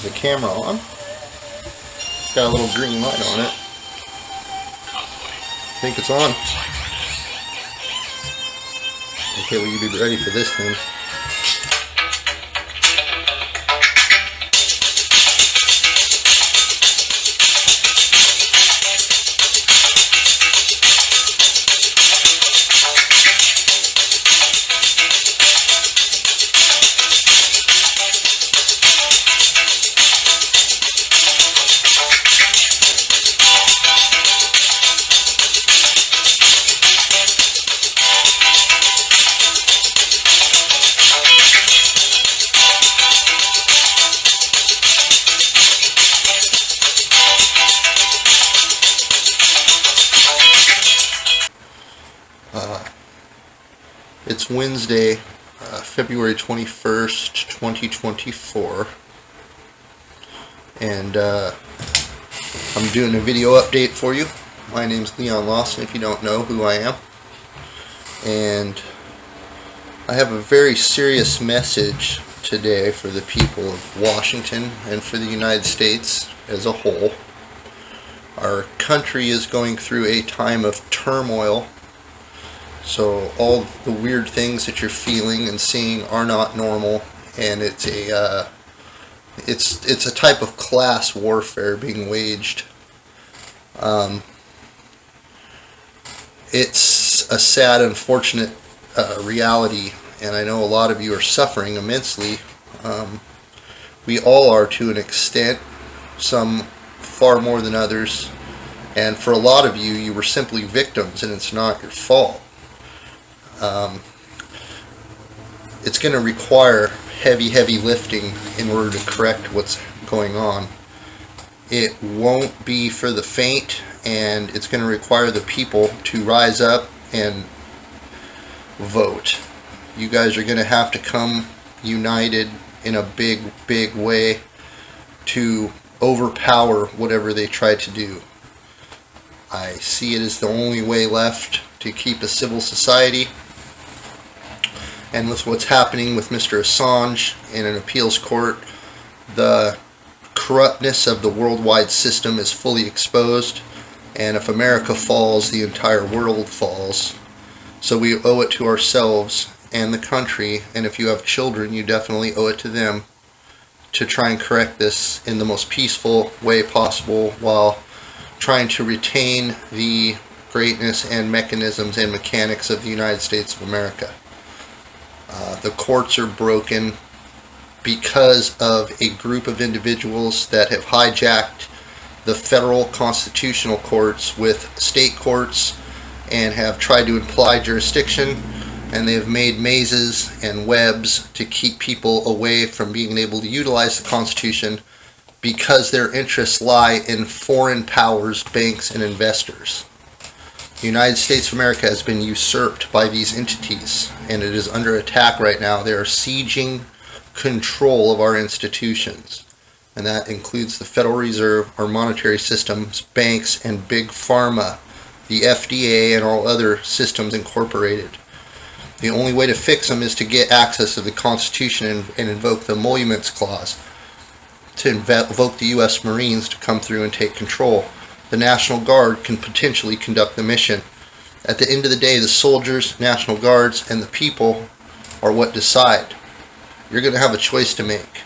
the camera on. It's got a little green light on it. I think it's on. Okay, will you be ready for this thing? It's Wednesday, February 21st, 2024, and I'm doing a video update for you. My name's Lawson, if you don't know who I am, and I have a very serious message today for the people of Washington and for the United States as a whole. Our country is going through a time of turmoil. So all the weird things that you're feeling and seeing are not normal, and it's a type of class warfare being waged. It's a sad, unfortunate reality, and I know a lot of you are suffering immensely. We all are to an extent, some far more than others, and for a lot of you, you were simply victims, and it's not your fault. It's going to require heavy lifting in order to correct what's going on. It won't be for the faint, and it's going to require the people to rise up and vote. You guys are going to have to come united in a big way to overpower whatever they try to do. I see it as the only way left to keep a civil society. And with what's happening with Mr. Assange in an appeals court, the corruptness of the worldwide system is fully exposed, and if America falls, the entire world falls. So we owe it to ourselves and the country, and if you have children, you definitely owe it to them to try and correct this in the most peaceful way possible while trying to retain the greatness and mechanisms and mechanics of the United States of America. The courts are broken because of a group of individuals that have hijacked the federal constitutional courts with state courts and have tried to imply jurisdiction, and they have made mazes and webs to keep people away from being able to utilize the Constitution because their interests lie in foreign powers, banks, and investors. The United States of America has been usurped by these entities, and it is under attack right now. They are sieging control of our institutions, and that includes the Federal Reserve, our monetary systems, banks, and big pharma, the FDA, and all other systems incorporated. The only way to fix them is to get access to the Constitution and invoke the Emoluments Clause, to invoke the U.S. Marines to come through and take control. The National Guard can potentially conduct the mission. At the end of the day, the soldiers, National Guards, and the people are what decide. You're going to have a choice to make.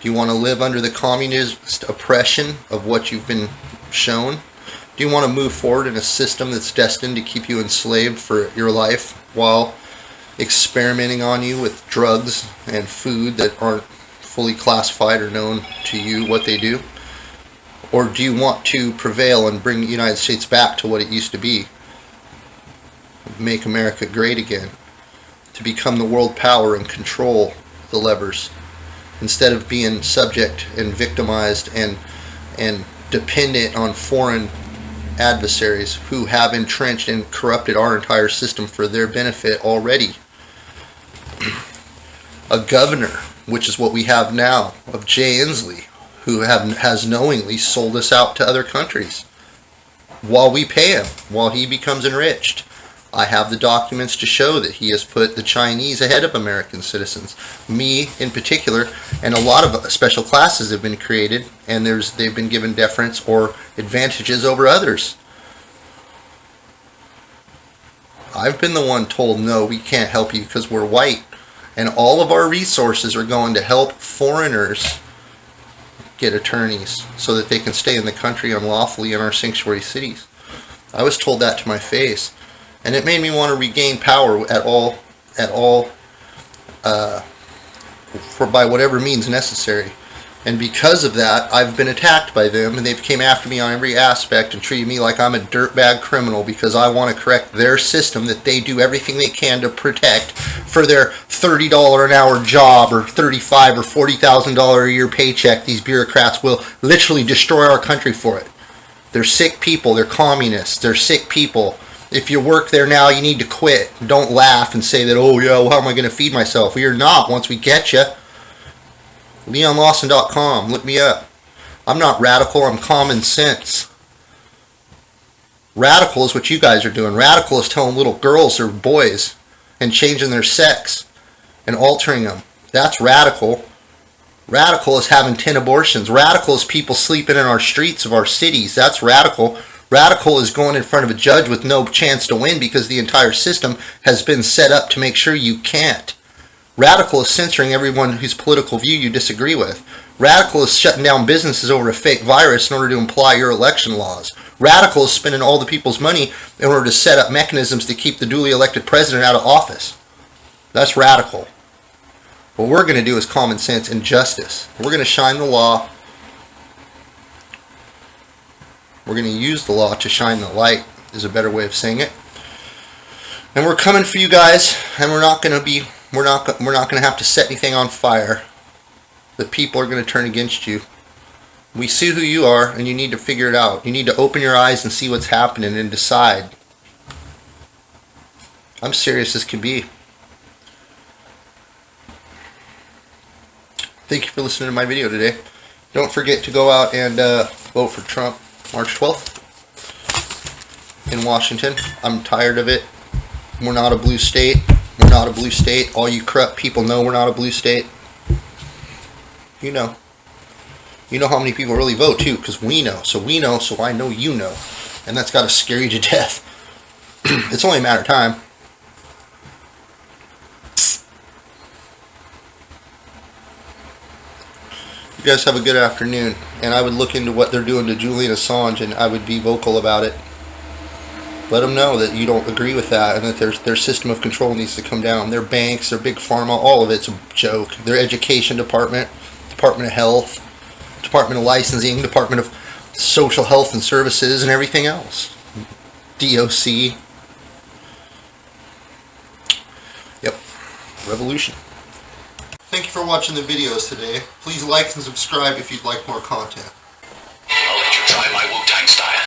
Do you want to live under the communist oppression of what you've been shown? Do you want to move forward in a system that's destined to keep you enslaved for your life while experimenting on you with drugs and food that aren't fully classified or known to you what they do? Or do you want to prevail and bring the United States back to what it used to be? Make America great again. To become the world power and control the levers, instead of being subject and victimized and dependent on foreign adversaries who have entrenched and corrupted our entire system for their benefit already. A governor, which is what we have now, of Jay Inslee, who has knowingly sold us out to other countries while we pay him, while he becomes enriched. I have the documents to show that he has put the Chinese ahead of American citizens. Me in particular, and a lot of special classes have been created, and they've been given deference or advantages over others. I've been the one told, no, we can't help you because we're white. And all of our resources are going to help foreigners get attorneys so that they can stay in the country unlawfully in our sanctuary cities. I was told that to my face. And it made me want to regain power by whatever means necessary. And because of that, I've been attacked by them, and they've came after me on every aspect and treated me like I'm a dirtbag criminal because I want to correct their system that they do everything they can to protect for their $30 an hour job or $35,000 or $40,000 a year paycheck. These bureaucrats will literally destroy our country for it. They're sick people. They're communists. They're sick people. If you work there now, you need to quit. Don't laugh and say that, oh yeah, well, how am I going to feed myself? Well, you're not once we get you. LeonLawson.com. Look me up. I'm not radical. I'm common sense. Radical is what you guys are doing. Radical is telling little girls or boys and changing their sex and altering them. That's radical. Radical is having 10 abortions. Radical is people sleeping in our streets of our cities. That's radical. Radical is going in front of a judge with no chance to win because the entire system has been set up to make sure you can't. Radical is censoring everyone whose political view you disagree with. Radical is shutting down businesses over a fake virus in order to imply your election laws. Radical is spending all the people's money in order to set up mechanisms to keep the duly elected president out of office. That's radical. What we're going to do is common sense and justice. We're going to shine the law. We're going to use the law to shine the light, is a better way of saying it. And we're coming for you guys, and we're not going to have to set anything on fire. The people are going to turn against you. We see who you are, and you need to figure it out. You need to open your eyes and see what's happening and decide. I'm serious as can be. Thank you for listening to my video today. Don't forget to go out and vote for Trump March 12th in Washington. I'm tired of it. We're not a blue state. We're not a blue state. All you corrupt people know we're not a blue state. You know. You know how many people really vote too, because we know. So we know, so I know you know. And that's got to scare you to death. It's only a matter of time. You guys have a good afternoon. And I would look into what they're doing to Julian Assange, and I would be vocal about it. Let them know that you don't agree with that, and that their system of control needs to come down. Their banks, their big pharma, all of it's a joke. Their education department, Department of Health, Department of Licensing, Department of Social Health and Services, and everything else. DOC. Yep. Revolution. Thank you for watching the videos today. Please like and subscribe if you'd like more content. I'll let you try my Wu-Tang style.